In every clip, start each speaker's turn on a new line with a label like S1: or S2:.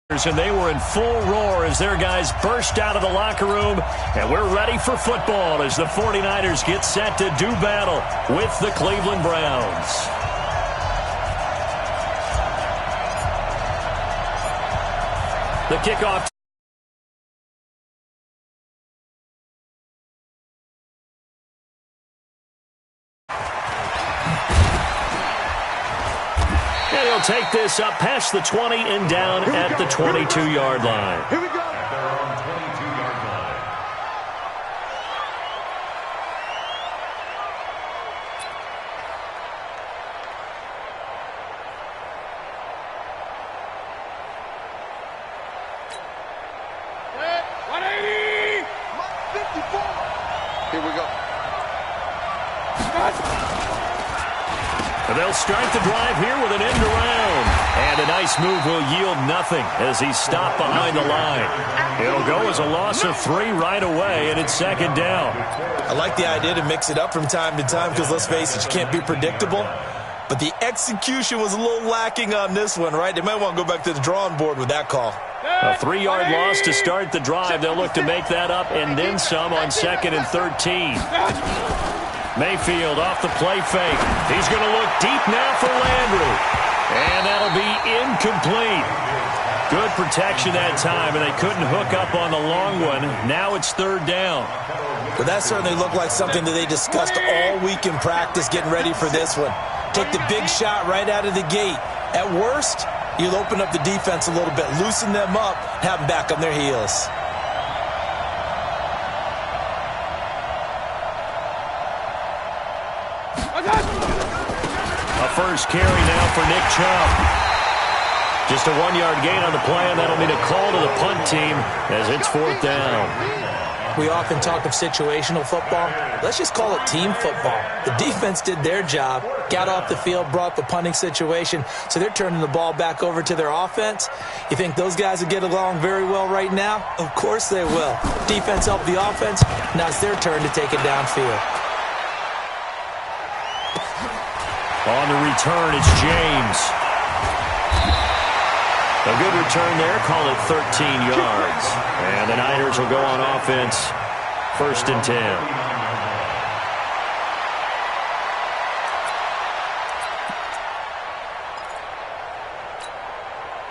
S1: And they were in full roar as their guys burst out of the locker room. And we're ready for football as the 49ers get set to do battle with the Cleveland Browns. The kickoff. And he'll take this up past the 20 and down at the 22-yard line.
S2: Here we go.
S1: They're on 22-yard line.
S2: Set, 180. 54. Here we go.
S1: And they'll start the drive here with an end around. And a nice move will yield nothing as he's stopped behind the line. It'll go as a loss of 3 right away, and it's second down.
S3: I like the idea to mix it up from time to time because, let's face it, you can't be predictable. But the execution was a little lacking on this one, right? They might want to go back to the drawing board with that call.
S1: A 3-yard loss to start the drive. They'll look to make that up and then some on 2nd and 13. Mayfield off the play fake. He's going to look deep now for Landry. And that'll be incomplete. Good protection that time, and they couldn't hook up on the long one. Now it's 3rd down.
S3: But that certainly looked like something that they discussed all week in practice getting ready for this one. Take the big shot right out of the gate. At worst, you'll open up the defense a little bit, loosen them up, have them back on their heels.
S1: A first carry now for Nick Chubb. Just a 1-yard gain on the play, and that'll mean a call to the punt team as it's 4th down.
S3: We often talk of situational football. Let's just call it team football. The defense did their job, got off the field, brought the punting situation, so they're turning the ball back over to their offense. You think those guys will get along very well right now? Of course they will. Defense helped the offense. Now it's their turn to take it downfield.
S1: On the return, it's James. A good return there, call it 13 yards. And the Niners will go on offense, 1st and 10.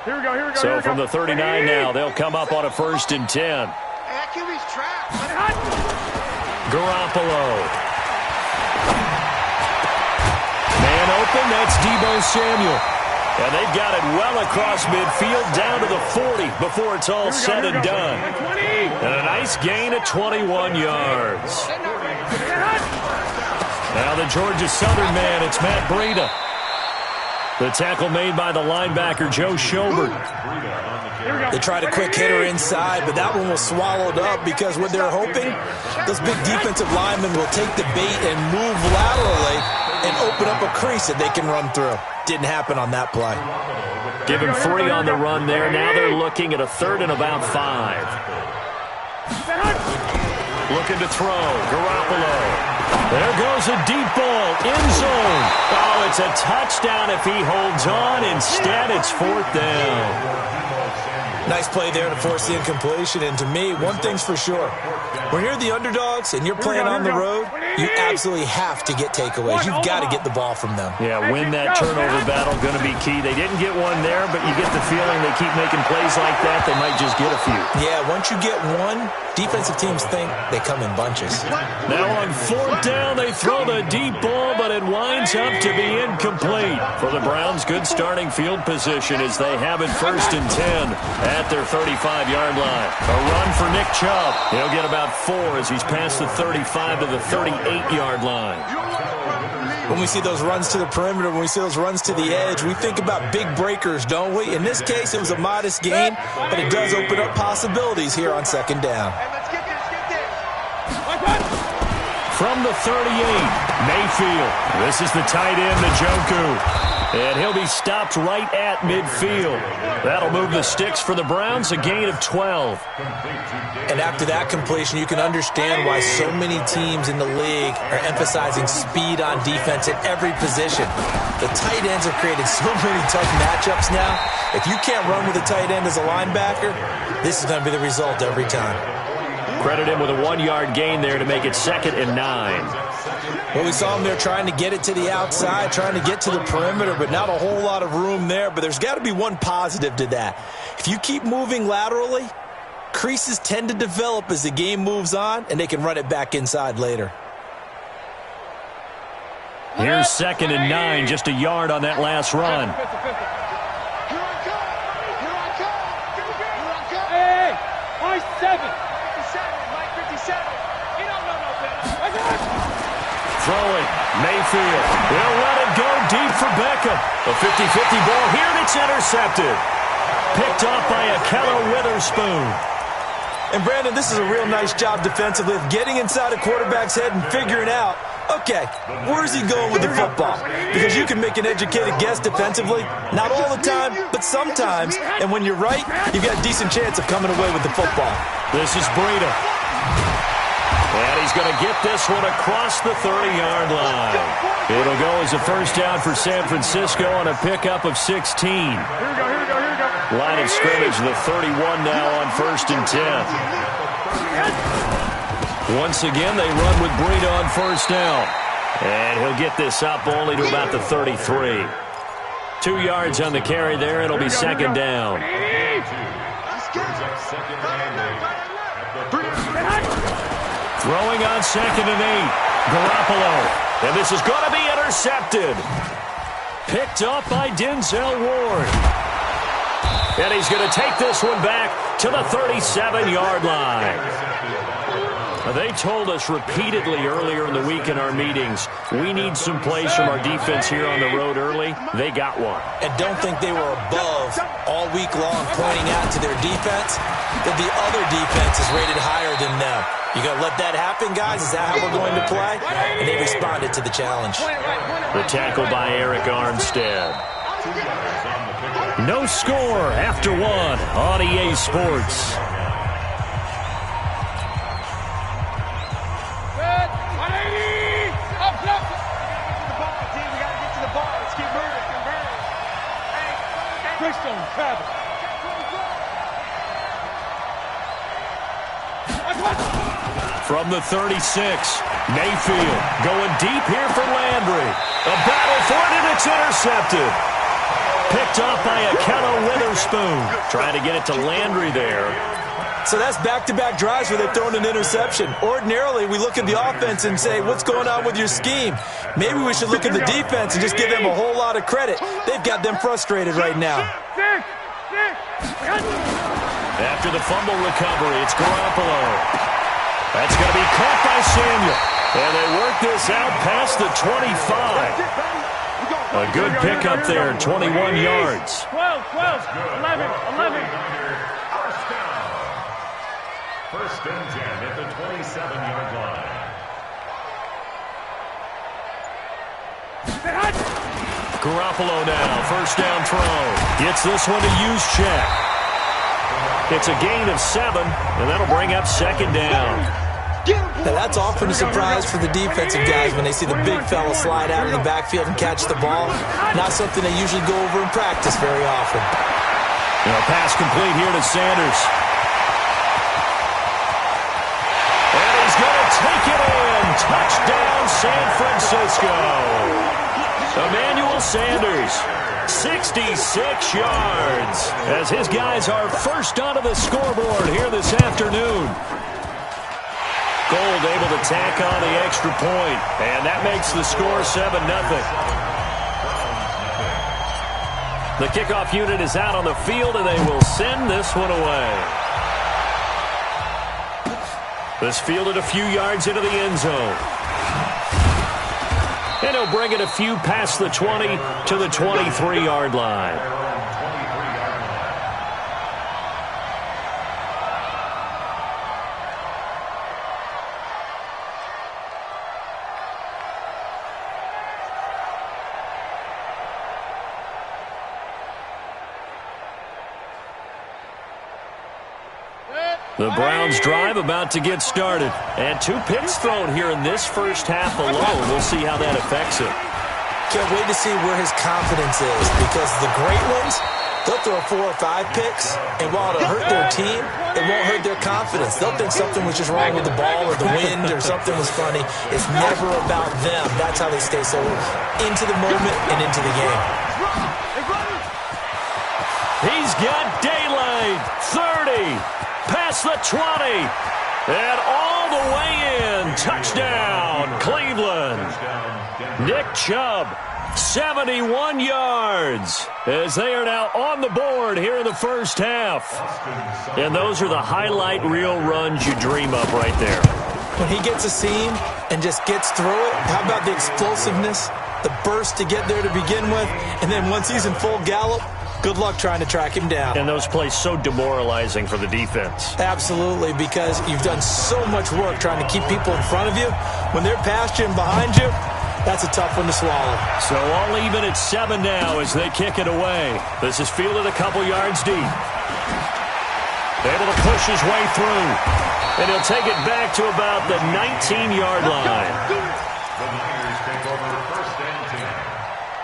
S2: Here we go, here we go.
S1: So from the 39 now, they'll come up on a 1st and 10.
S2: That QB's trapped.
S1: Garoppolo. Man open, that's Deebo Samuel. And they've got it well across midfield down to the 40 before it's all said and done. And a nice gain of 21 yards. Now the Georgia Southern man, it's Matt Breida. The tackle made by the linebacker, Joe Schobert.
S3: They tried a quick hitter inside, but that one was swallowed up because what they're hoping, those big defensive linemen will take the bait and move laterally and open up a crease that they can run through. Didn't happen on that play.
S1: Give him 3 on the run there. Now they're looking at a 3rd and about 5. Looking to throw. Garoppolo. There goes a deep ball. End zone. Oh, it's a touchdown if he holds on. Instead, it's 4th down.
S3: Nice play there to force the incompletion. And to me, one thing's for sure. When you're the underdogs and you're playing on the road, you absolutely have to get takeaways. You've got to get the ball from them.
S1: Yeah, win that turnover battle, going to be key. They didn't get one there, but you get the feeling they keep making plays like that, they might just get a few.
S3: Yeah, once you get one, defensive teams think they come in bunches.
S1: Now on 4th down, they throw the deep ball, but it winds up to be incomplete. For the Browns, good starting field position as they have it 1st and 10 at their 35-yard line. A run for Nick Chubb. He'll get about 4 as he's past the 35 to the 38-yard line.
S3: When we see those runs to the perimeter, when we see those runs to the edge, we think about big breakers, don't we? In this case, it was a modest gain, but it does open up possibilities here on 2nd down.
S1: From the 38, Mayfield. This is the tight end, Njoku. And he'll be stopped right at midfield. That'll move the sticks for the Browns, a gain of 12.
S3: And after that completion, you can understand why so many teams in the league are emphasizing speed on defense at every position. The tight ends have created so many tough matchups now. If you can't run with a tight end as a linebacker, this is going to be the result every time.
S1: Credit him with a 1-yard gain there to make it 2nd and 9.
S3: Well, we saw him there trying to get it to the outside, trying to get to the perimeter, but not a whole lot of room there. But there's got to be one positive to that. If you keep moving laterally, creases tend to develop as the game moves on, and they can run it back inside later.
S1: Here's 2nd and 9, just a yard on that last run.
S2: Hey, my 7. 57. He don't know no better.
S1: Throwing, Mayfield. They'll let it go deep for Beckham. A 50-50 ball here, and it's intercepted. Picked off by Akello Witherspoon.
S3: And, Brandon, this is a real nice job defensively of getting inside a quarterback's head and figuring out, okay, where's he going with the football? Because you can make an educated guess defensively. Not all the time, but sometimes. And when you're right, you've got a decent chance of coming away with the football.
S1: This is Breida. And he's going to get this one across the 30-yard line. It'll go as a first down for San Francisco on a pickup of 16.
S2: Here we go.
S1: Line of scrimmage, the 31 now on 1st and 10. Once again, they run with Breida on first down. And he'll get this up only to about the 33. 2 yards on the carry there. It'll be 2nd down. Throwing on 2nd and 8. Garoppolo. And this is going to be intercepted. Picked up by Denzel Ward. And he's going to take this one back to the 37-yard line. They told us repeatedly earlier in the week in our meetings, we need some plays from our defense here on the road early. They got one.
S3: And don't think they were above all week long pointing out to their defense that the other defense is rated higher than them. You going to let that happen, guys? Is that how we're going to play? And they responded to the challenge.
S1: The tackle by Eric Armstead. No score after 1 on EA Sports. From the 36, Mayfield going deep here for Landry. A battle for it, and it's intercepted. Picked off by Akello Witherspoon. Trying to get it to Landry there.
S3: So that's back-to-back drives where they've thrown an interception. Ordinarily, we look at the offense and say, what's going on with your scheme? Maybe we should look at the defense and just give them a whole lot of credit. They've got them frustrated right now.
S1: After the fumble recovery, it's Garoppolo. That's going to be caught by Samuel. And they work this out past the 25. A good pickup there, 21 yards.
S2: 12, 11.
S4: First and 10 at the 27-yard line.
S1: Garoppolo now, first down throw. Gets this one to Juszczyk. It's a gain of 7, and that'll bring up 2nd down.
S3: Now that's often a surprise for the defensive guys when they see the big fella slide out in the backfield and catch the ball. Not something they usually go over in practice very often.
S1: A pass complete here to Sanders. And he's going to take it in. Touchdown, San Francisco. Emmanuel Sanders, 66 yards, as his guys are first onto the scoreboard here this afternoon. Gold able to tack on the extra point, and that makes the score 7-0. The kickoff unit is out on the field, and they will send this one away. This fielded a few yards into the end zone. And he'll bring it a few past the 20 to the 23-yard line. The Browns drive about to get started. And 2 picks thrown here in this first half alone. We'll see how that affects it.
S3: Can't wait to see where his confidence is, because the great ones, they'll throw 4 or 5 picks, and while it'll hurt their team, it won't hurt their confidence. They'll think something was just wrong with the ball or the wind or something was funny. It's never about them. That's how they stay so into the moment and into the game.
S1: He's got daylight. 30. Past the 20. And all the way in. Touchdown, Cleveland. Nick Chubb, 71 yards, as they are now on the board here in the first half. And those are the highlight reel runs you dream of right there.
S3: When he gets a seam and just gets through it, how about the explosiveness, the burst to get there to begin with, and then once he's in full gallop, good luck trying to track him down.
S1: And those plays so demoralizing for the defense.
S3: Absolutely, because you've done so much work trying to keep people in front of you. When they're past you and behind you, that's a tough one to swallow.
S1: So all even at 7 now as they kick it away. This is fielded a couple yards deep. Able to push his way through. And he'll take it back to about the 19-yard line.
S4: The Niners take over 1st and 10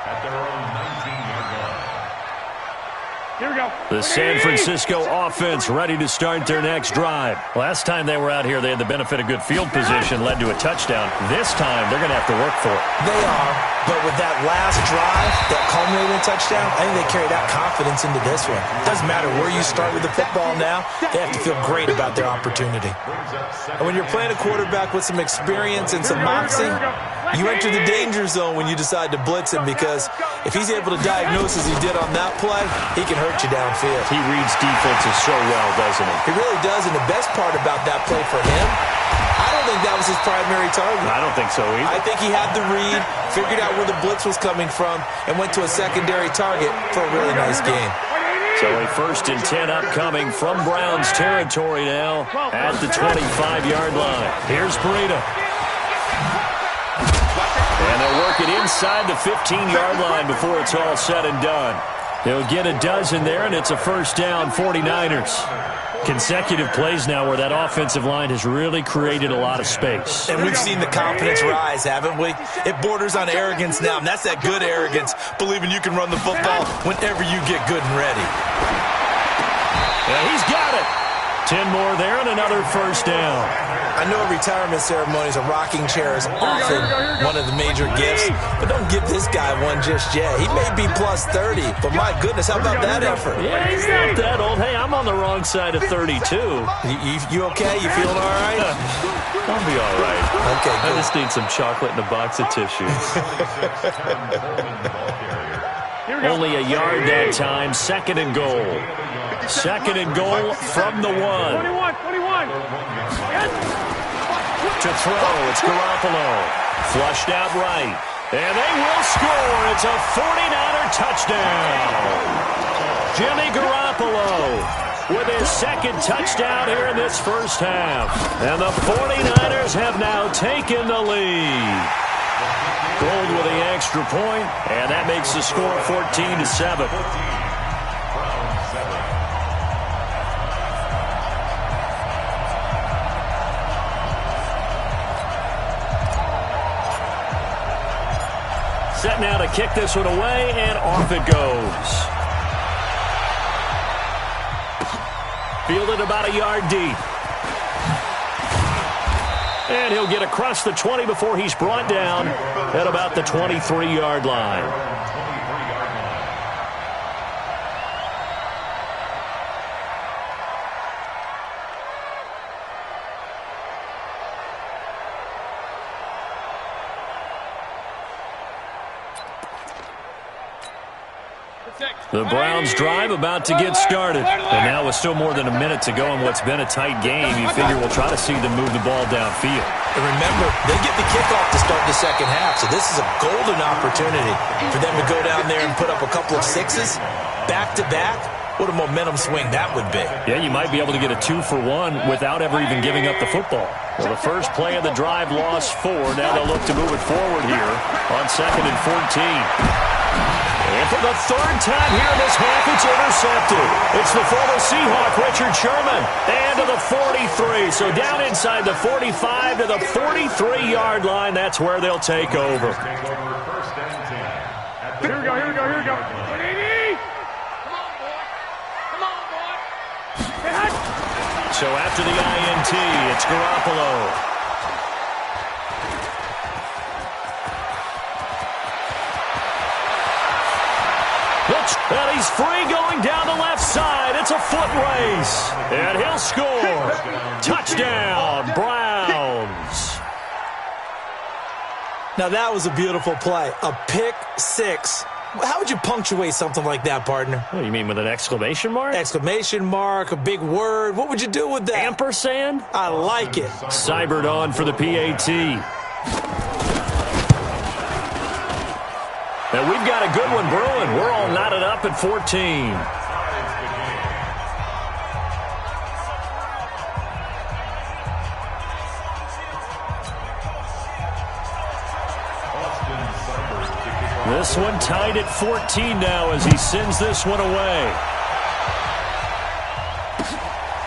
S4: at their own 19-yard line.
S2: Here we go.
S1: The San Francisco offense ready to start their next drive. Last time they were out here, they had the benefit of good field position, led to a touchdown. This time, they're going to have to work for it.
S3: They are, but with that last drive, that culminating touchdown, I think they carry that confidence into this one. Doesn't matter where you start with the football now, they have to feel great about their opportunity. And when you're playing a quarterback with some experience and some moxie, you enter the danger zone when you decide to blitz him, because if he's able to diagnose as he did on that play, he can hurt you downfield.
S1: He reads defenses so well, doesn't he?
S3: He really does, and the best part about that play for him, I don't think that was his primary target.
S1: I don't think so either.
S3: I think he had the read, figured out where the blitz was coming from, and went to a secondary target for a really nice game.
S1: So a 1st and 10 upcoming from Browns territory now at the 25-yard line. Here's Breida. And they'll work it inside the 15-yard line before it's all said and done. He'll get a dozen there, and it's a 1st down, 49ers. Consecutive plays now where that offensive line has really created a lot of space.
S3: And we've seen the confidence rise, haven't we? It borders on arrogance now, and that's that good arrogance, believing you can run the football whenever you get good and ready.
S1: And he's got it. 10 more there and another 1st down.
S3: I know retirement ceremonies, a rocking chair is often one of the major gifts, but don't give this guy one just yet. He may be plus 30, but my goodness, how about that effort?
S1: Yeah, he's not that old. Hey, I'm on the wrong side of 32.
S3: You okay? You feeling all right?
S1: I'll be all right.
S3: Okay, good.
S1: I just need some chocolate and a box of tissues. Only a yard that time. 2nd and goal. 2nd and goal from the 1.
S2: 21.
S1: To throw, it's Garoppolo. Flushed out right. And they will score. It's a 49er touchdown. Jimmy Garoppolo with his 2nd touchdown here in this first half. And the 49ers have now taken the lead. Gold with the extra point, and that makes the score 14-7. Set now to kick this one away, and off it goes. Fielded about a yard deep. And he'll get across the 20 before he's brought down at about the 23-yard line. The Browns drive about to get started. And now with still more than a minute to go in what's been a tight game, you figure we'll try to see them move the ball downfield.
S3: And remember, they get the kickoff to start the second half, so this is a golden opportunity for them to go down there and put up a couple of sixes back-to-back. What a momentum swing that would be.
S1: Yeah, you might be able to get a 2-for-1 without ever even giving up the football. Well, the first play of the drive lost 4. Now they'll look to move it forward here on 2nd and 14. And for the third time here in this half, it's intercepted. It's the former Seahawk, Richard Sherman, and to the 43. So down inside the 45 to the 43-yard line. That's where they'll take over.
S2: Here we go. 180. Come on, boy.
S1: So after the INT, it's Garoppolo. And he's free going down the left side. It's a foot race. And he'll score. Touchdown, Browns.
S3: Now, that was a beautiful play. A pick six. How would you punctuate something like that, partner?
S1: What, you mean with an exclamation mark?
S3: Exclamation mark, a big word. What would you do with that?
S1: Ampersand?
S3: I like it.
S1: Cybert on for the PAT. And we've got a good one brewing. We're all knotted up at 14. This one tied at 14 now as he sends this one away.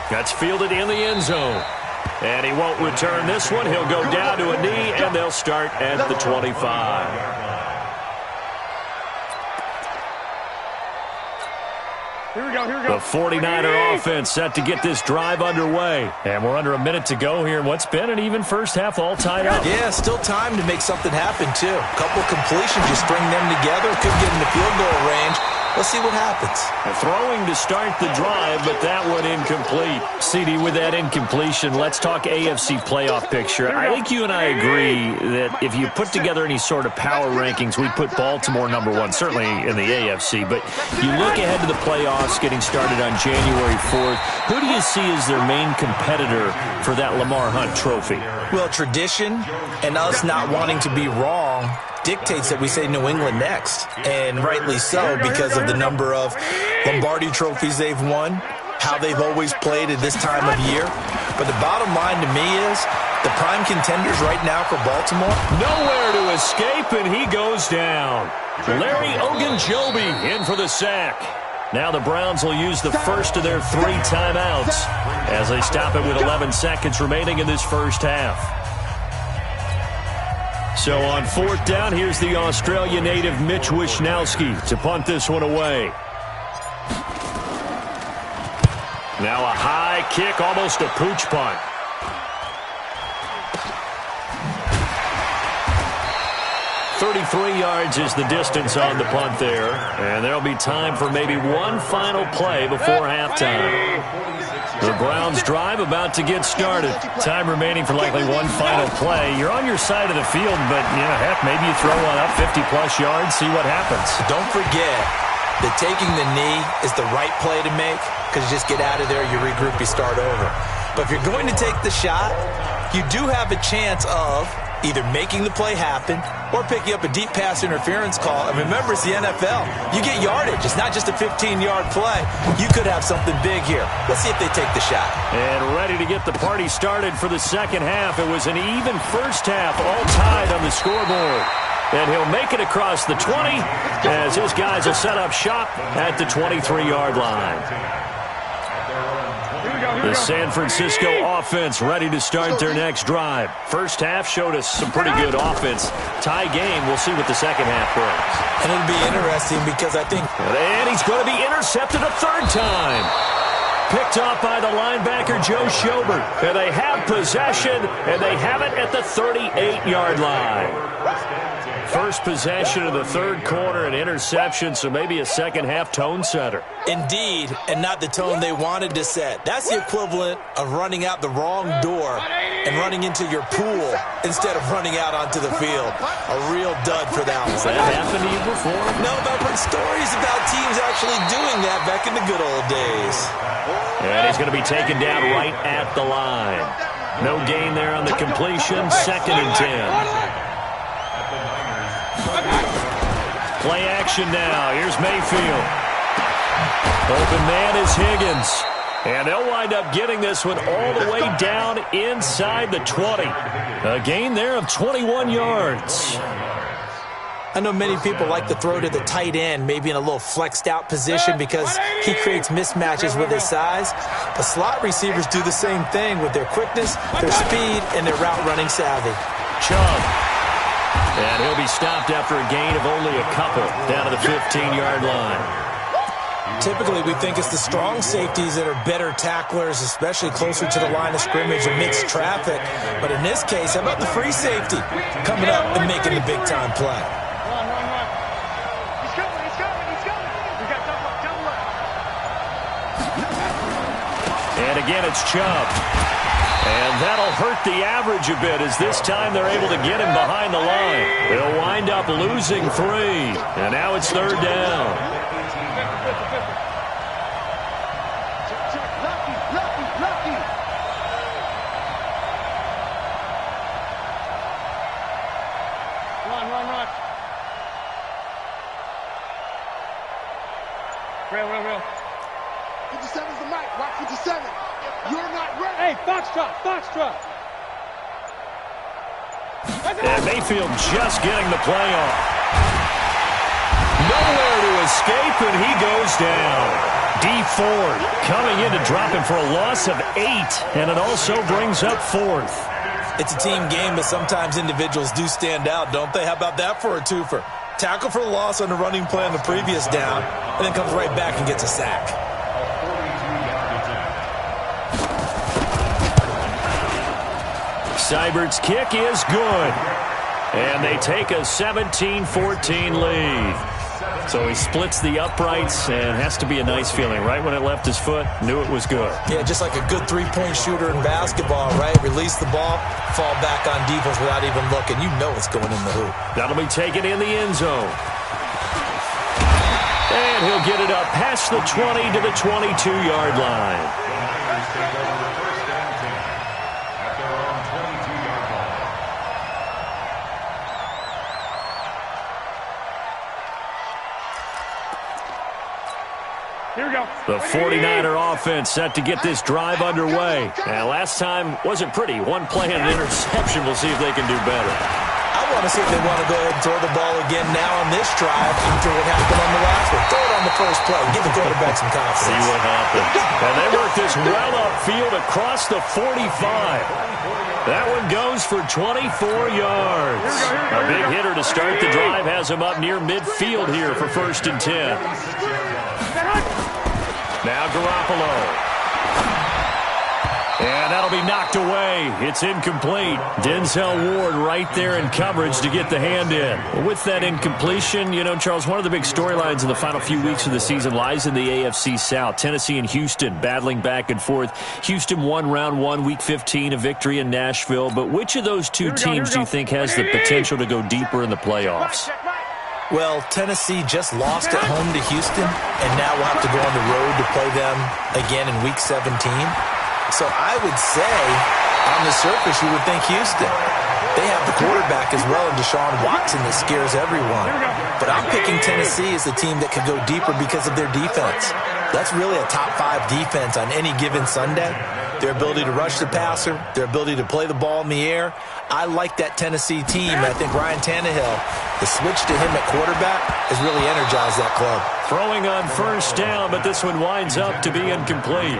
S1: That's fielded in the end zone. And he won't return this one. He'll go down to a knee, and they'll start at the 25.
S2: Here we go.
S1: The 49er offense set to get this drive underway. And we're under a minute to go here in what's been an even first half all tied up.
S3: Yeah, still time to make something happen, too. A couple completions, you string them together, could get in the field goal range. Let's see what happens.
S1: Throwing to start the drive, but that one incomplete. CD, with that incompletion, let's talk AFC playoff picture. I think you and I agree that if you put together any sort of power rankings, we'd put Baltimore number one, certainly in the AFC. But you look ahead to the playoffs getting started on January 4th. Who do you see as their main competitor for that Lamar Hunt trophy?
S3: Well, tradition and us not wanting to be wrong dictates that we say New England next, and rightly so because of the number of Lombardi trophies they've won, how they've always played at this time of year. But the bottom line to me is the prime contenders right now for Baltimore.
S1: Nowhere to escape, and he goes down. Larry Ogunjobi in for the sack. Now the Browns will use the first of their 3 timeouts as they stop it with 11 seconds remaining in this first half. So on 4th down, here's the Australia native Mitch Wishnowsky to punt this one away. Now a high kick, almost a pooch punt. .33 yards is the distance on the punt there. And there'll be time for maybe one final play before halftime. The Browns drive about to get started. Time remaining for likely one final play. You're on your side of the field, but, heck, maybe you throw one up 50-plus yards, see what happens.
S3: Don't forget that taking the knee is the right play to make because you just get out of there, you regroup, you start over. But if you're going to take the shot, you do have a chance of either making the play happen or picking up a deep pass interference call. And remember, it's the NFL. You get yardage. It's not just a 15-yard play. You could have something big here. Let's see if they take the shot.
S1: And ready to get the party started for the second half. It was an even first half, all tied on the scoreboard. And he'll make it across the 20 as his guys will set up shop at the 23-yard line. The San Francisco offense ready to start their next drive. First half showed us some pretty good offense. Tie game. We'll see what the second half brings.
S3: And it'll be interesting because I think...
S1: And he's going to be intercepted a third time. Picked off by the linebacker, Joe Schobert. And they have possession, and they have it at the 38-yard line. First possession of the third quarter, an interception, so maybe a second-half tone setter.
S3: Indeed, and not the tone they wanted to set. That's the equivalent of running out the wrong door and running into your pool instead of running out onto the field. A real dud for that one.
S1: Has that happened to you before?
S3: No, but I've heard stories about teams actually doing that back in the good old days.
S1: And he's going to be taken down right at the line. No gain there on the completion. 2nd and 10. Play action now. Here's Mayfield. Open man is Higgins. And they'll wind up getting this one all the way down inside the 20. A gain there of 21 yards.
S3: I know many people like to throw to the tight end, maybe in a little flexed out position because he creates mismatches with his size. But slot receivers do the same thing with their quickness, their speed, and their route running savvy.
S1: Chubb. And he'll be stopped after a gain of only a couple down to the 15-yard line.
S3: Typically, we think it's the strong safeties that are better tacklers, especially closer to the line of scrimmage amidst traffic. But in this case, how about the free safety coming up and making the big-time play?
S2: Run. He's coming. We got double up.
S1: And again, it's Chubb. And that'll hurt the average a bit as this time they're able to get him behind the line. They'll wind up losing 3. And now it's 3rd down.
S2: Lucky. Run. Real.
S5: 57's the mic. Watch 57. You're not ready.
S2: Hey, Foxtrot.
S1: And Mayfield just getting the play off. Nowhere to escape, and he goes down. D Ford coming in to drop him for a loss of 8, and it also brings up 4th.
S3: It's a team game, but sometimes individuals do stand out, don't they? How about that for a twofer? Tackle for the loss on the running play on the previous down, and then comes right back and gets a sack.
S1: Seibert's kick is good. And they take a 17-14 lead. So he splits the uprights, and has to be a nice feeling. Right when it left his foot, knew it was good.
S3: Yeah, just like a good three-point shooter in basketball, right? Release the ball, fall back on defense without even looking. You know it's going in the hoop.
S1: That'll be taken in the end zone. And he'll get it up past the 20 to the 22-yard line.
S2: Here we go.
S1: The 49er offense set to get this drive underway. And last time wasn't pretty. One play and an interception. We'll see if they can do better.
S3: I want to see if they want to go ahead and throw the ball again now on this drive after what happened on the last one. Throw it on the first play. Give the quarterback some confidence.
S1: See what happens. And they work this well upfield across the 45. That one goes for 24 yards. A big hitter to start the drive has him up near midfield here for 1st and 10. Now Garoppolo. And that'll be knocked away. It's incomplete. Denzel Ward right there in coverage to get the hand in. Well, with that incompletion, you know, Charles, one of the big storylines in the final few weeks of the season lies in the AFC South. Tennessee and Houston battling back and forth. Houston won round 1, week 15, a victory in Nashville. But which of those two teams do you think has the potential to go deeper in the playoffs?
S3: Well, Tennessee just lost at home to Houston, and now we'll have to go on the road to play them again in week 17. So I would say, on the surface, you would think Houston. They have the quarterback as well in Deshaun Watson that scares everyone. But I'm picking Tennessee as the team that could go deeper because of their defense. That's really a top 5 defense on any given Sunday. Their ability to rush the passer, their ability to play the ball in the air. I like that Tennessee team. I think Ryan Tannehill, the switch to him at quarterback, has really energized that club.
S1: Throwing on 1st down, but this one winds up to be incomplete.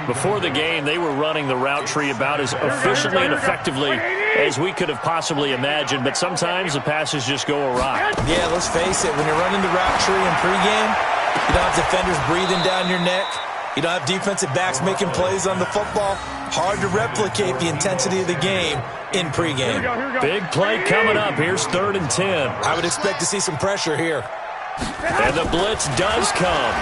S1: Before the game, they were running the route tree about as efficiently and effectively as we could have possibly imagined, but sometimes the passes just go awry.
S3: Yeah, let's face it, when you're running the route tree in pregame, you don't have defenders breathing down your neck. You don't have defensive backs making plays on the football. Hard to replicate the intensity of the game in pregame.
S1: Big play coming up. Here's 3rd and 10.
S3: I would expect to see some pressure here.
S1: And the blitz does come.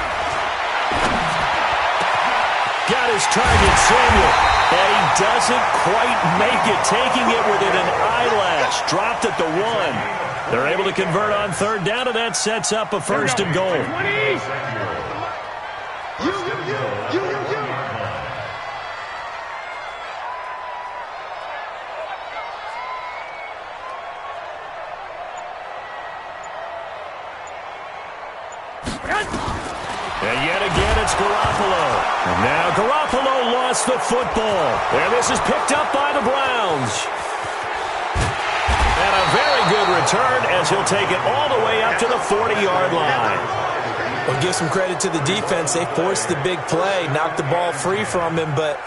S1: Got his target, Samuel. And he doesn't quite make it, taking it within an eyelash. Dropped at the 1. They're able to convert on 3rd down, and that sets up a 1st and goal. And yet again, it's Garoppolo. And now Garoppolo lost the football. And this is picked up by the Browns. And And a very good return as he'll take it all the way up to the 40-yard line.
S3: Well, give some credit to the defense. They forced the big play, knocked the ball free from him, but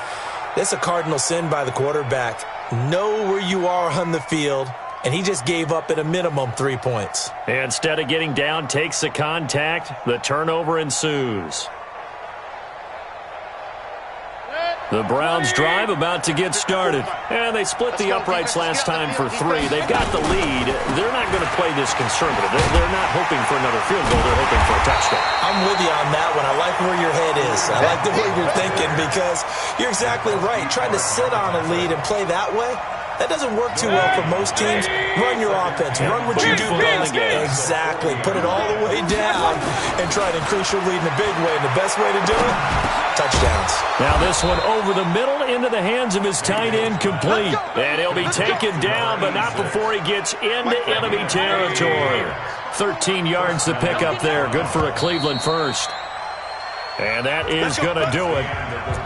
S3: that's a cardinal sin by the quarterback. Know where you are on the field, and he just gave up at a minimum 3 points.
S1: Instead of getting down, takes the contact. The turnover ensues. The Browns drive about to get started. And they split the uprights last time for 3. They've got the lead. They're not going to play this conservative. They're not hoping for another field goal. They're hoping for a touchdown.
S3: I'm with you on that one. I like where your head is. I like the way you're thinking because you're exactly right. Trying to sit on a lead and play that way, that doesn't work too well for most teams. Run your offense. Run what you do best. Exactly. Put it all the way down and try to increase your lead in a big way. And the best way to do it, touchdowns.
S1: Now this one over the middle into the hands of his tight end, complete. And he'll be taken down, but not before he gets into enemy territory. 13 yards to pick up there. Good for a Cleveland first. And that is going to do it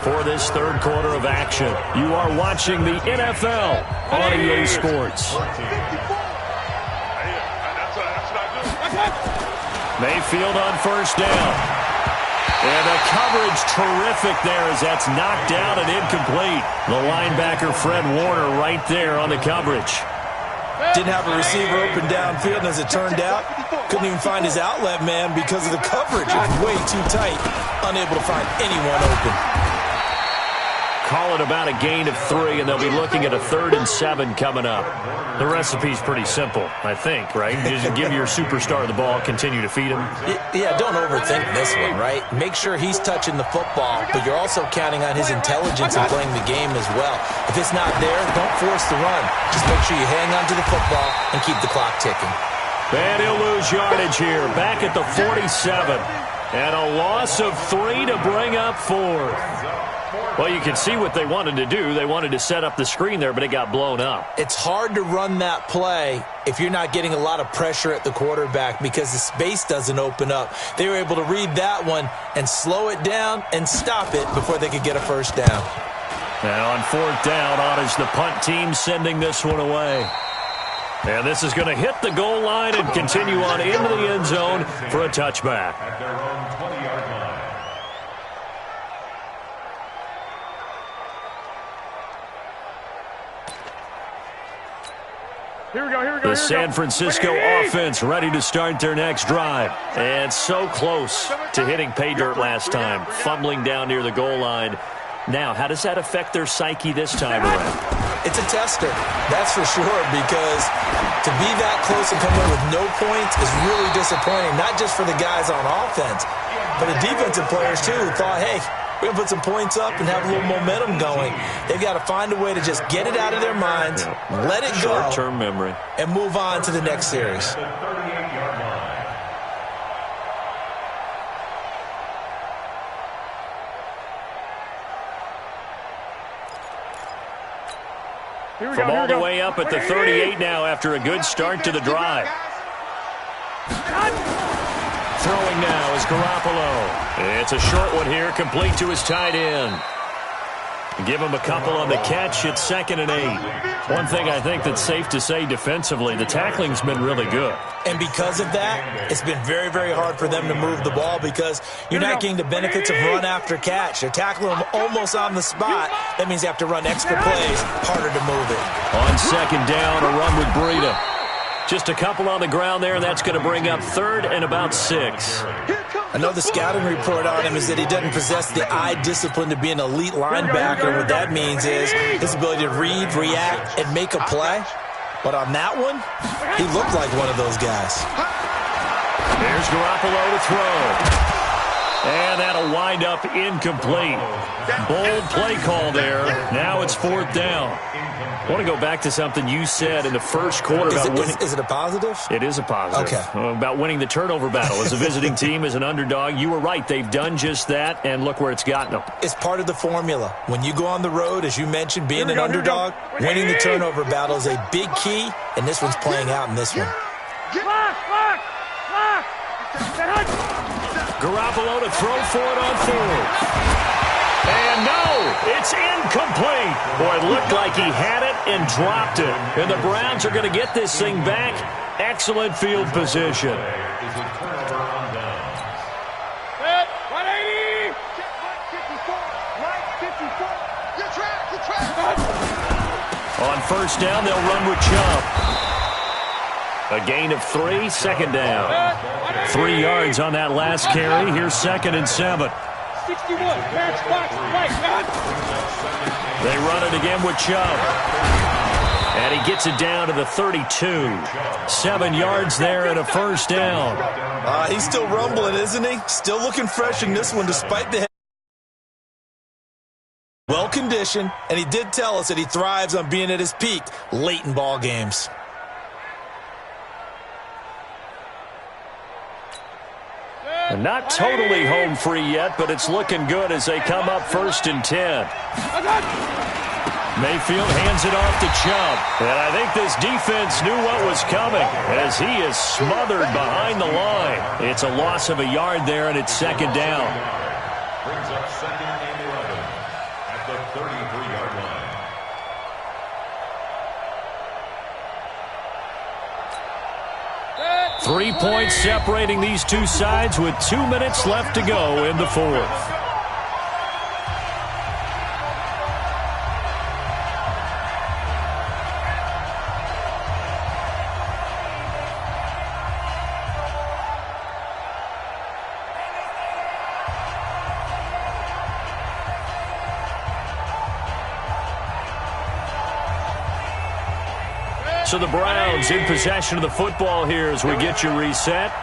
S1: for this third quarter of action. You are watching the NFL on EA Sports. Mayfield on first down. And the coverage terrific there as that's knocked down and incomplete. The linebacker Fred Warner right there on the coverage.
S3: Didn't have a receiver open downfield, and as it turned out, couldn't even find his outlet man because of the coverage. It was way too tight, unable to find anyone open.
S1: Call it about a gain of 3, and they'll be looking at a 3rd and 7 coming up. The recipe's pretty simple, I think, right? Just give your superstar the ball, continue to feed him.
S3: Yeah, don't overthink this one, right? Make sure he's touching the football, but you're also counting on his intelligence in playing the game as well. If it's not there, don't force the run. Just make sure you hang on to the football and keep the clock ticking.
S1: And he'll lose yardage here, back at the 47. And a loss of 3 to bring up 4. Well, you can see what they wanted to do. They wanted to set up the screen there, but it got blown up.
S3: It's hard to run that play if you're not getting a lot of pressure at the quarterback because the space doesn't open up. They were able to read that one and slow it down and stop it before they could get a first down.
S1: Now on 4th down, on is the punt team sending this one away. And this is going to hit the goal line and continue on into the end zone for a touchback.
S4: At their own 20-yard line.
S1: The San Francisco offense ready to start their next drive. And so close to hitting pay dirt last time, fumbling down near the goal line. Now, how does that affect their psyche this time around?
S3: It's a tester, that's for sure, because to be that close and come in with no points is really disappointing, not just for the guys on offense, but the defensive players, too, who thought, hey, we're going to put some points up and have a little momentum going. They've got to find a way to just get it out of their minds, let it go,
S1: short-term memory,
S3: and move on to the next series.
S1: From all the way up at the 38 now after a good start to the drive. Throwing now is Garoppolo. It's a short one here, complete to his tight end. Give him a couple on the catch. It's 2nd and 8. One thing I think that's safe to say defensively, the tackling's been really good.
S3: And because of that, it's been very, very hard for them to move the ball because you're not getting the benefits of run after catch. They're tackling them almost on the spot. That means you have to run extra plays, harder to move it.
S1: On 2nd down, a run with Breida. Just a couple on the ground there, and that's going to bring up 3rd and about 6.
S3: I know the scouting report on him is that he doesn't possess the eye discipline to be an elite linebacker. What that means is his ability to read, react, and make a play. But on that one, he looked like one of those guys.
S1: There's Garoppolo to throw. And that'll wind up incomplete. Bold play call there. Now it's 4th down. I want to go back to something you said in the first quarter about winning.
S3: Is it a positive?
S1: It is a positive.
S3: Okay.
S1: About winning the turnover battle. As a visiting team, as an underdog, you were right. They've done just that, and look where it's gotten them.
S3: It's part of the formula. When you go on the road, as you mentioned, being an underdog, winning the turnover battle is a big key, and this one's playing out in this one. Garoppolo
S1: to throw for it on 4th. And no, it's It's incomplete. Boy, it looked like he had it and dropped it. And the Browns are going to get this thing back. Excellent field position. On first down, they'll run with Chubb. A gain of 3, second down. 3 yards on that last carry. Here's 2nd and 7.
S2: 61, match box, right,
S1: They run it again with Chubb. And he gets it down to the 32. 7 yards there and a first down.
S3: He's still rumbling, isn't he? Still looking fresh in this one despite the well-conditioned, and he did tell us that he thrives on being at his peak late in ball games.
S1: And not totally home free yet, but it's looking good as they come up 1st and 10. Mayfield hands it off to Chubb. And I think this defense knew what was coming as he is smothered behind the line. It's a loss of a yard there, and it's 2nd down.
S4: Brings up 2nd and 11 at the 33-yard line.
S1: Three points separating these two sides with 2 minutes left to go in the 4th. So the Browns in possession of the football here as we get you reset.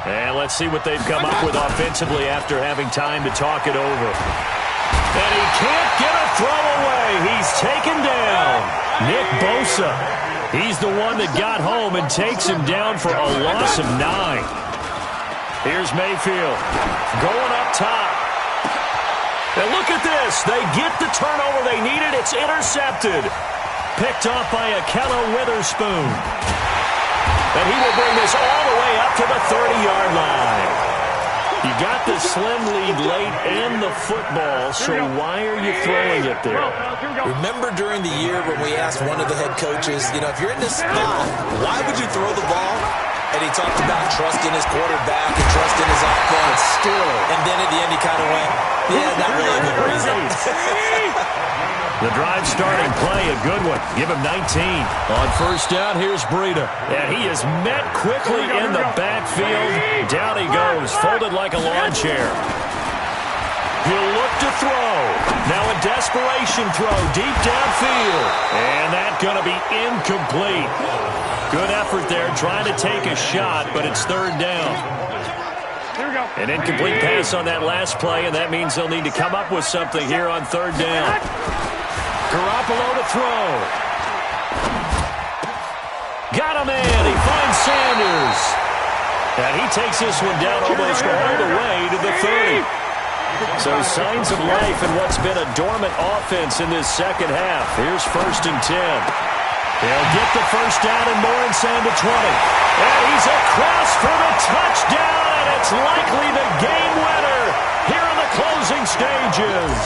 S1: And let's see what they've come up with offensively after having time to talk it over. And he can't get a throw away. He's taken down. Nick Bosa. He's the one that got home and takes him down for a loss of 9. Here's Mayfield going up top. And look at this. They get the turnover they needed. It's intercepted. Picked off by Akello Witherspoon. And he will bring this all the way up to the 30-yard line. You got the slim lead late and the football, so why are you throwing it there?
S3: Remember during the year when we asked one of the head coaches, if you're in this spot, why would you throw the ball? And he talked about trusting his quarterback and trusting his offense.
S1: Still.
S3: And then at the end he kind of went, yeah, not really a good reason.
S1: The drive starting play, a good one. Give him 19. On first down, here's Breida. And he is met quickly in the backfield. Down he goes, folded like a lawn chair. He'll look to throw. Now a desperation throw deep downfield. And that's going to be incomplete. Good effort there trying to take a shot, but it's 3rd down. An incomplete pass on that last play, and that means they'll need to come up with something here on 3rd down. Garoppolo to throw. Got him in. He finds Sanders. And he takes this one down almost all the way to the 30. So signs of life in what's been a dormant offense in this second half. Here's 1st and 10. They'll get the first down and more inside the 20. And he's across for the touchdown, and it's likely the game winner here in the closing stages.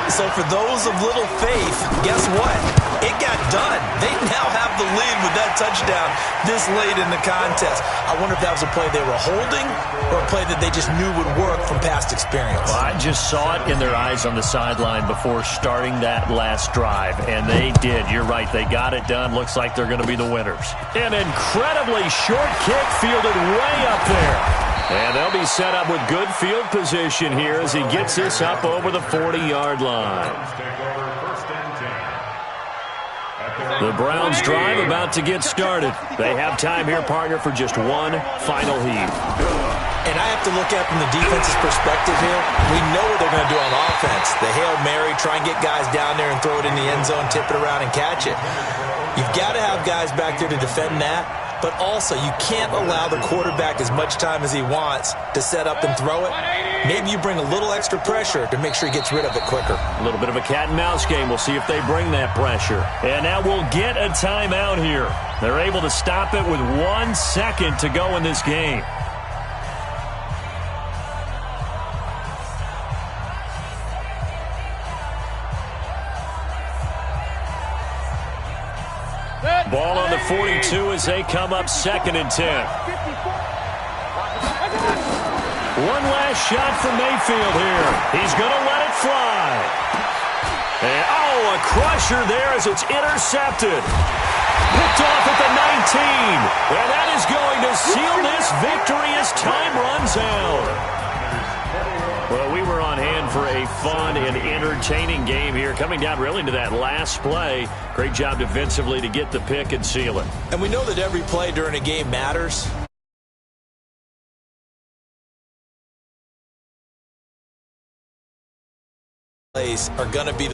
S3: So for those of little faith, guess what? It got done. They now have the lead with that touchdown this late in the contest. I wonder if that was a play they were holding or a play that they just knew would work from past experience.
S1: Well, I just saw it in their eyes on the sideline before starting that last drive, and they did. You're right. They got it done. Looks like they're going to be the winners. An incredibly short kick fielded way up there. And they'll be set up with good field position here as he gets this up over the 40-yard line. The Browns drive about to get started. They have time here, partner, for just one final heave.
S3: And I have to look at from the defense's perspective here. We know what they're going to do on offense. The Hail Mary, try and get guys down there and throw it in the end zone, tip it around and catch it. You've got to have guys back there to defend that. But also, you can't allow the quarterback as much time as he wants to set up and throw it. Maybe you bring a little extra pressure to make sure he gets rid of it quicker.
S1: A little bit of a cat and mouse game. We'll see if they bring that pressure. And now we'll get a timeout here. They're able to stop it with 1 second to go in this game. 42 as they come up 2nd and 10. One last shot for Mayfield here. He's going to let it fly. And, oh, a crusher there as it's intercepted. Picked off at the 19. And that is going to seal this victory as time runs out. Well, we were on hand for a fun and entertaining game here. Coming down really to that last play. Great job defensively to get the pick and seal it.
S3: And we know that every play during a game matters. Plays are going to be